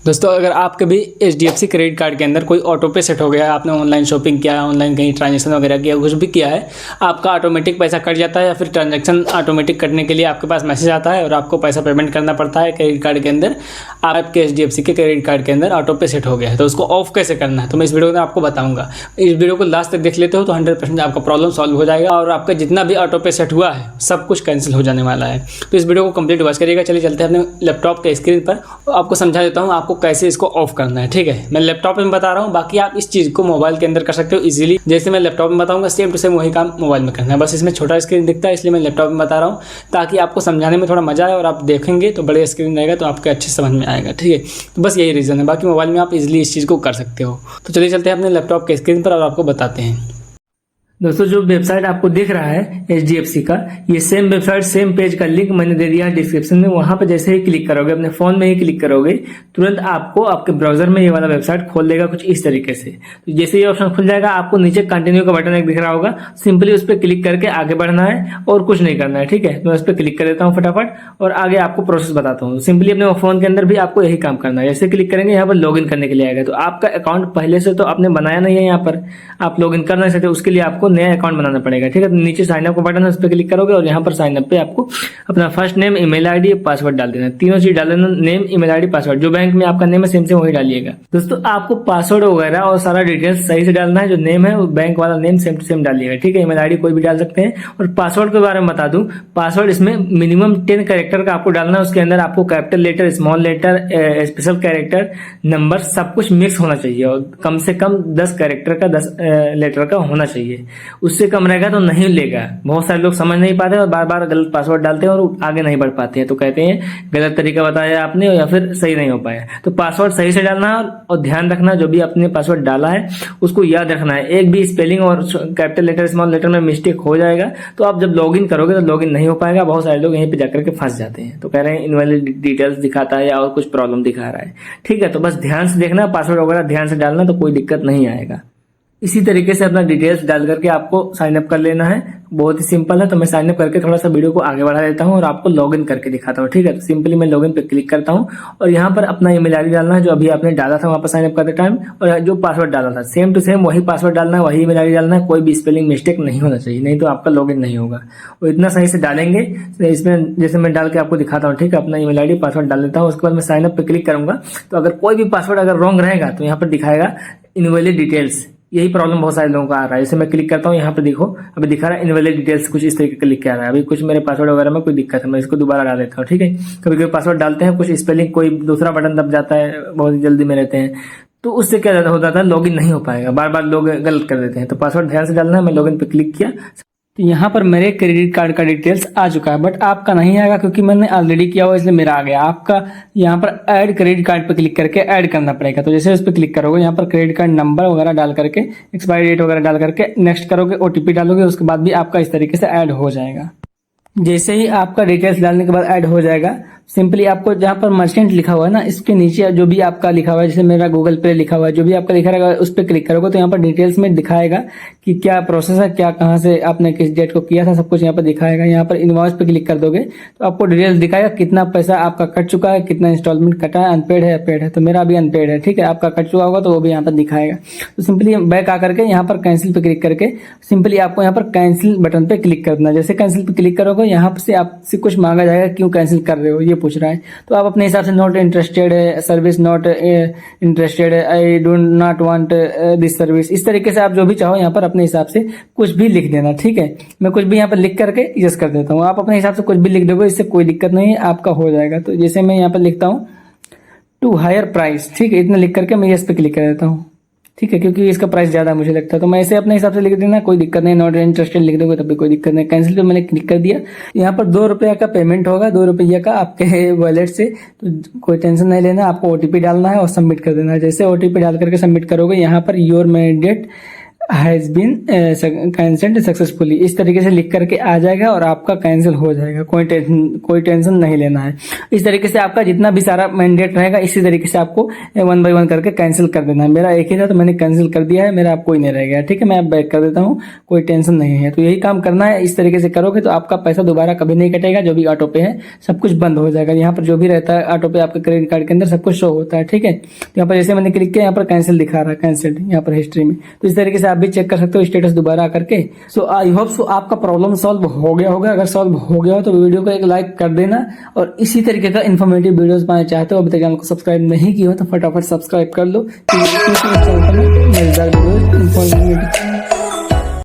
दोस्तों, अगर आप कभी HDFC क्रेडिट कार्ड के अंदर कोई ऑटो पे सेट हो गया है, आपने ऑनलाइन शॉपिंग किया है, ऑनलाइन कहीं ट्रांजैक्शन वगैरह किया, कुछ भी किया है, आपका ऑटोमेटिक पैसा कट जाता है या फिर ट्रांजैक्शन ऑटोमेटिक कटने के लिए आपके पास मैसेज आता है और आपको पैसा पेमेंट करना पड़ता है क्रेडिट कार्ड के अंदर, आपके HDFC के क्रेडिट कार्ड के अंदर ऑटो पे सेट हो गया है, तो उसको ऑफ कैसे करना है तो मैं इस वीडियो में आपको बताऊंगा। इस वीडियो को लास्ट तक देख लेते हो तो 100% आपका प्रॉब्लम सॉल्व हो जाएगा और आपका जितना भी ऑटो पे सेट हुआ है सब कुछ कैंसिल हो जाने वाला है। तो इस वीडियो को कंप्लीट वॉच करिएगा। चलिए चलते हैं अपने लैपटॉप के स्क्रीन पर, आपको समझा देता हूँ आपको कैसे इसको ऑफ करना है। ठीक है, मैं लैपटॉप में बता रहा हूँ, बाकी आप इस चीज़ को मोबाइल के अंदर कर सकते हो इजीली। जैसे मैं लैपटॉप में बताऊंगा सेम टू सेम वही काम मोबाइल में करना है, बस इसमें छोटा स्क्रीन दिखता है इसलिए मैं लैपटॉप में बता रहा हूँ ताकि आपको समझाने में थोड़ा मजा आए और आप देखेंगे तो बड़े स्क्रीन रहेगा तो आपके अच्छे समझ में आएगा। ठीक है, तो बस यही रीज़न है, बाकी मोबाइल में आप इजीली इस चीज़ को कर सकते हो। तो चलिए चलते हैं अपने लैपटॉप के स्क्रीन पर और आपको बताते हैं। दोस्तों, जो वेबसाइट आपको दिख रहा है HDFC का, ये सेम वेबसाइट सेम पेज का लिंक मैंने दे दिया है डिस्क्रिप्शन में। वहां पे जैसे ही क्लिक करोगे, अपने फोन में ही क्लिक करोगे, तुरंत आपको आपके ब्राउजर में ये वाला वेबसाइट खोल देगा कुछ इस तरीके से। तो जैसे ये ऑप्शन खुल जाएगा, आपको नीचे कंटिन्यू का बटन एक दिख रहा होगा, सिंपली उस पर क्लिक करके आगे बढ़ना है और कुछ नहीं करना है। ठीक है, तो मैं उस पर क्लिक कर देता हूँ फटाफट और आगे आपको प्रोसेस बताता हूँ। सिंपली अपने फोन के अंदर भी आपको यही काम करना है। जैसे क्लिक करेंगे यहाँ पर लॉग इन करने के लिए आएगा, तो आपका अकाउंट पहले से तो आपने बनाया नहीं है, यहाँ पर आप लॉग इन कर नहीं सकते, उसके लिए आपको नया अकाउंट बनाना पड़ेगा। ठीक है, तो नीचे साइन अप का बटन है, उस पर क्लिक करोगे और यहाँ पर साइन अप पे आपको अपना first name, email ID, password डाल देना। तीनों चीज डाल देना, नेम, ईमेल आईडी, पासवर्ड। जो बैंक में आपका नेम है सेम से वही डालिएगा। दोस्तों, आपको पासवर्ड वगैरह और सारा डिटेल्स सही से डालना है। जो नेम है वो बैंक वाला नेम सेम टू सेम डालिएगा। ठीक है, ईमेल आईडी कोई भी डाल सकते हैं। और पासवर्ड के बारे में बता दूं, पासवर्ड इसमें मिनिमम 10 कैरेक्टर का आपको डालना है। उसके अंदर आपको capital letter, small letter, special character, number सब कुछ मिक्स होना चाहिए और कम से कम 10 कैरेक्टर का 10 लेटर का होना चाहिए। उससे कम रहेगा तो नहीं लेगा। बहुत सारे लोग समझ नहीं पाते और बार बार गलत पासवर्ड डालते हैं और आगे नहीं बढ़ पाते हैं, तो कहते हैं गलत तरीका बताया आपने या फिर सही नहीं हो पाया। तो पासवर्ड सही से डालना है और ध्यान रखना जो भी आपने पासवर्ड डाला है उसको याद रखना है। एक भी स्पेलिंग और कैपिटल लेटर, स्मॉल लेटर में मिस्टेक हो जाएगा तो आप जब लॉगिन करोगे तो लॉगिन नहीं हो पाएगा। बहुत सारे लोग यहीं पे जाकर के फंस जाते हैं, तो कह रहे हैं इनवैलिड डिटेल्स दिखाता है या और कुछ प्रॉब्लम दिखा रहा है। ठीक है, तो बस ध्यान से देखना, पासवर्ड वगैरह ध्यान से डालना तो कोई दिक्कत नहीं आएगा। इसी तरीके से अपना डिटेल्स डाल करके आपको साइन अप कर लेना है। बहुत ही सिंपल है। तो मैं साइन अप करके थोड़ा सा वीडियो को आगे बढ़ा देता हूँ और आपको लॉगिन करके दिखाता हूँ। ठीक है, तो सिंपली मैं लॉगिन पे क्लिक करता हूँ और यहाँ पर अपना ईमेल आईडी डालना है जो अभी आपने डाला था वहां पर साइन अप करते टाइम, और जो पासवर्ड डाला था सेम टू सेम वही पासवर्ड डालना है, वही ईमेल आईडी डालना है। कोई भी स्पेलिंग मिस्टेक नहीं होना चाहिए, नहीं तो आपका लॉगिन नहीं होगा। और इतना सही से डालेंगे इसमें, जैसे मैं डाल के आपको दिखाता हूँ। ठीक है, अपना ईमेल आईडी, पासवर्ड डाल देता हूँ। उसके बाद मैं साइन अप पे क्लिक करूंगा तो अगर कोई भी पासवर्ड अगर रॉन्ग रहेगा तो यहाँ पर दिखाएगा इनवैलिड डिटेल्स। यही प्रॉब्लम बहुत सारे लोगों का आ रहा है। जैसे मैं क्लिक करता हूँ, यहाँ पे देखो अभी दिखा रहा है इनवैलिड डिटेल्स, कुछ इस तरीके का लिख के आ रहा है। अभी कुछ मेरे पासवर्ड वगैरह में कोई दिक्कत है, मैं इसको दोबारा डाल देता हूँ। ठीक है, कभी कभी पासवर्ड डालते हैं, कुछ स्पेलिंग, कोई दूसरा बटन दब जाता है, बहुत ही जल्दी में रहते हैं, तो उससे क्या हो जाता है, लॉगिन नहीं हो पाएगा। बार बार लोग गलत कर देते हैं, तो पासवर्ड ध्यान से डालना है। मैं लॉगिन पे क्लिक किया तो यहाँ पर मेरे क्रेडिट कार्ड का डिटेल्स आ चुका है, बट आपका नहीं आएगा क्योंकि मैंने ऑलरेडी किया हुआ इसलिए मेरा आ गया। आपका यहाँ पर ऐड क्रेडिट कार्ड पे क्लिक करके ऐड करना पड़ेगा। तो जैसे उस पर क्लिक करोगे, यहाँ पर क्रेडिट कार्ड नंबर वगैरह डाल करके, एक्सपायरी डेट वगैरह डाल करके नेक्स्ट करोगे, OTP डालोगे, उसके बाद भी आपका इस तरीके से ऐड हो जाएगा। जैसे ही आपका डिटेल्स डालने के बाद ऐड हो जाएगा, सिंपली आपको जहाँ पर मर्चेंट लिखा हुआ है ना, इसके नीचे जो भी आपका लिखा हुआ है, जैसे मेरा गूगल पे लिखा हुआ है, जो भी आपका लिखा रहेगा उस पर क्लिक करोगे तो यहाँ पर डिटेल्स में दिखाएगा कि क्या प्रोसेस है, क्या कहाँ से आपने किस डेट को किया था, सब कुछ यहाँ पर दिखाएगा। यहाँ पर इनवॉइस पे क्लिक कर दोगे तो आपको डिटेल्स दिखाएगा कितना पैसा आपका कट चुका है, कितना इंस्टॉलमेंट कटा है, अनपेड है या पेड है। तो मेरा अभी अनपेड है। ठीक है, आपका कट चुका होगा तो वो भी यहाँ पर दिखाएगा। तो सिंपली बैक आकर के यहाँ पर कैंसिल पे क्लिक करके सिंपली आपको यहाँ पर कैंसिल बटन पे क्लिक करना। जैसे कैंसिल पे क्लिक करोगे, यहाँ से आपसे कुछ मांगा जाएगा, क्यों कैंसिल कर रहे हो ये पूछ रहा है। तो आप अपने हिसाब से नॉट इंटरेस्टेड है, सर्विस नॉट इंटरेस्टेड है, I do not want this service, इस तरीके से आप जो भी चाहो यहाँ पर अपने हिसाब से कुछ भी लिख देना। ठीक है, मैं कुछ भी यहाँ पर लिख करके यस कर देता हूँ। आप अपने हिसाब से कुछ भी लिख दोगे, इससे कोई दिक्कत नहीं है, आपका हो जाएगा। तो जैसे मैं यहाँ पर लिखता हूँ टू हायर प्राइस, ठीक है, इतना लिख करके मैं यस पे क्लिक कर देता हूँ। ठीक है, क्योंकि इसका प्राइस ज्यादा मुझे लगता है, तो मैं इसे अपने हिसाब से लिख देना, कोई दिक्कत नहीं। नॉट इंटरेस्टेड लिख दोगे तब भी कोई दिक्कत नहीं। कैंसिल पे मैंने क्लिक कर दिया। यहाँ पर 2 रुपया का पेमेंट होगा, 2 रुपया का आपके वॉलेट से, तो कोई टेंशन नहीं लेना। आपको OTP डालना है और सबमिट कर देना है। जैसे OTP डाल करके सबमिट करोगे, यहाँ पर your mandate has been cancelled successfully, इस तरीके से लिख करके आ जाएगा और आपका कैंसिल हो जाएगा। कोई टेंशन नहीं लेना है। इस तरीके से आपका जितना भी सारा मैंडेट रहेगा इसी तरीके से आपको 1 बाय 1 करके कैंसिल कर देना है। मेरा एक ही था तो मैंने कैंसिल कर दिया है, मेरा अब कोई नहीं रह गया। ठीक है, मैं अब बैक कर देता हूँ, कोई टेंशन नहीं है। तो यही काम करना है, इस तरीके से करोगे तो आपका पैसा दोबारा कभी नहीं कटेगा। जो भी ऑटो पे है सब कुछ बंद हो जाएगा। यहाँ पर जो भी रहता है ऑटो पे आपके क्रेडिट कार्ड के अंदर सब कुछ शो होता है। ठीक है, तो यहाँ पर जैसे मैंने क्लिक किया यहाँ पर कैंसिल दिखा रहा है, कैंसिल्ड यहाँ पर हिस्ट्री में। तो इस तरीके से आप भी चेक कर सकते हो स्टेटस दोबारा करके। सो आई होप सो आपका प्रॉब्लम सॉल्व हो गया होगा। अगर सॉल्व हो गया हो तो वीडियो को एक लाइक कर देना और इसी तरीके का इन्फॉर्मेटिव वीडियोस पाना चाहते हो, अभी तक चैनल को सब्सक्राइब नहीं किया हो तो फटाफट सब्सक्राइब कर लो।